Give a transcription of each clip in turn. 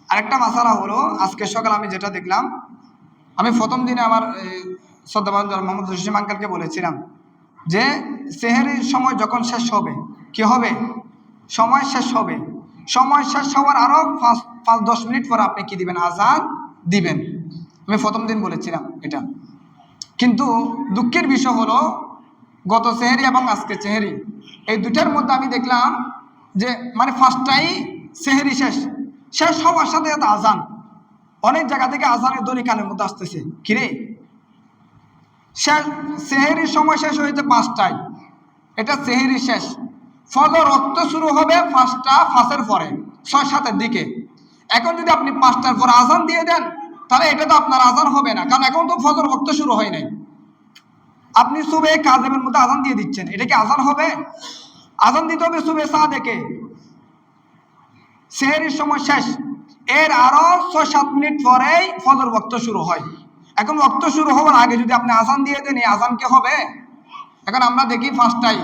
আরেকটা মাসালা হলো, আজকে সকাল আমি যেটা দেখলাম, আমি প্রথম দিনে আমার শ্রদ্ধাভাজন মোহাম্মদ জসিম আঙ্কালকে বলেছিলাম যে সেহেরির সময় যখন শেষ হবে কি হবে, সময় শেষ হবে, সময় শেষ হওয়ার আরও 5-10 মিনিট পর আপনি কি দিবেন, আজান দিবেন। আমি প্রথম দিন বলেছিলাম এটা। কিন্তু দুঃখের বিষয় হলো গত সেহেরি এবং আজকে সেহেরি এই দুটার মধ্যে আমি দেখলাম যে মানে ফার্স্টটাই সেহেরি শেষ হওয়ার সাথে সাথে আজান, অনেক জায়গা থেকে আজানের ধ্বনি কানের মধ্যে আসতেছে। কিরে, সেহেরির সময় শেষ হয়েছে 5টায়, এটা সেহেরি শেষ, ফজর রক্ত শুরু হবে 5টার পরে 6-7-এর দিকে। এখন যদি আপনি 5টার পর আজান দিয়ে দেন তাহলে এটা তো আপনার আজান হবে না, কারণ এখন তো ফজর রক্ত শুরু হয় নাই। আপনি সুবে কাজেমের মধ্যে আজান দিয়ে দিচ্ছেন, এটা কি আজান হবে? আজান দিতে হবে সুবে সাদেকে, সেহেরির সময় শেষ, এর আরো 6-7 মিনিট পরেই ফজর ওয়াক্ত শুরু হয়। এখন ওয়াক্ত শুরু হওয়ার আগে যদি আপনি আজান দিয়ে দেন, এই আজান কি হবে? এখন আমরা দেখি 5টায়,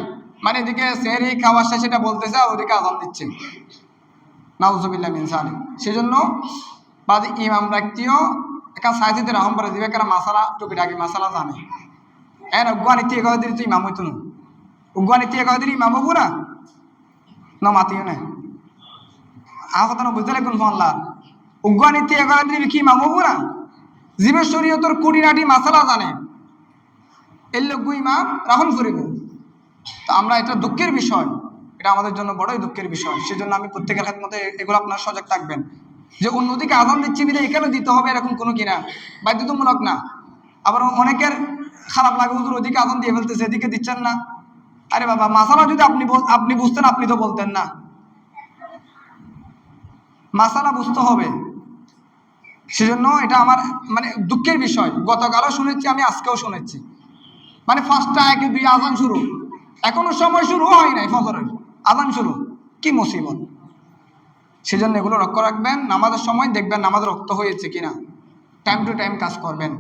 মানে এদিকে সেহেরি খাওয়া শেষ এটা বলতেছে, ওদিকে আজান দিচ্ছে, নাউজুবিল্লাহ মিন যালিক। সেজন্য বাদ ইমাম রাখতিও একা সাইজিতে রাহম করে দিবে, কারণ মাসালা টুকিটাকি মাসালা জানে। হ্যাঁ, উগ্গানি দিয়ে কয়ে দিলি তুই ইমাম হইতো না, উগ্গানি দিয়ে কয়ে দিলি ইমাম হবো না, না মাতিও না কথা না বুঝতে লাগবেন ফোনলা। উগ্গানি দিয়ে কয়ে দিলি কি ইমাম হবো না, জীবের শরীয়তের কুড়িনাটি মাসালা জানে, এর লোক ইমাম রাহম করিব। তো আমরা এটা দুঃখের বিষয়, এটা আমাদের জন্য বড়ই দুঃখের বিষয়। সেজন্য আমি প্রত্যেকের মধ্যে এগুলো আপনার সজাগ থাকবেন যে অন্যদিকে আজান দিচ্ছি বিধে এখানে দিতে হবে এরকম কোনো কিনা, বাধ্যতামূলক না। আবার অনেকের খারাপ লাগে, হুজুর ওদিকে আজান দিয়ে ফেলতেছে এদিকে দিচ্ছেন না। আরে বাবা, মাসালা যদি আপনি বুঝতেন আপনি তো বলতেন না, মাসালা বুঝতে হবে। সেজন্য এটা আমার মানে দুঃখের বিষয়, গতকালও শুনেছি আমি, আজকেও শুনেছি, মানে 1টা 1-2 আজান শুরু, এখনো সময় শুরু হয় নাই ফজরের, আজান শুরু, কি মুসিবত। সেজন্য এগুলো লক্ষ্য রাখবেন, নামাজের সময় দেখবেন নামাজের রক্ত হয়েছে কিনা, টাইম টু টাইম কাজ করবেন।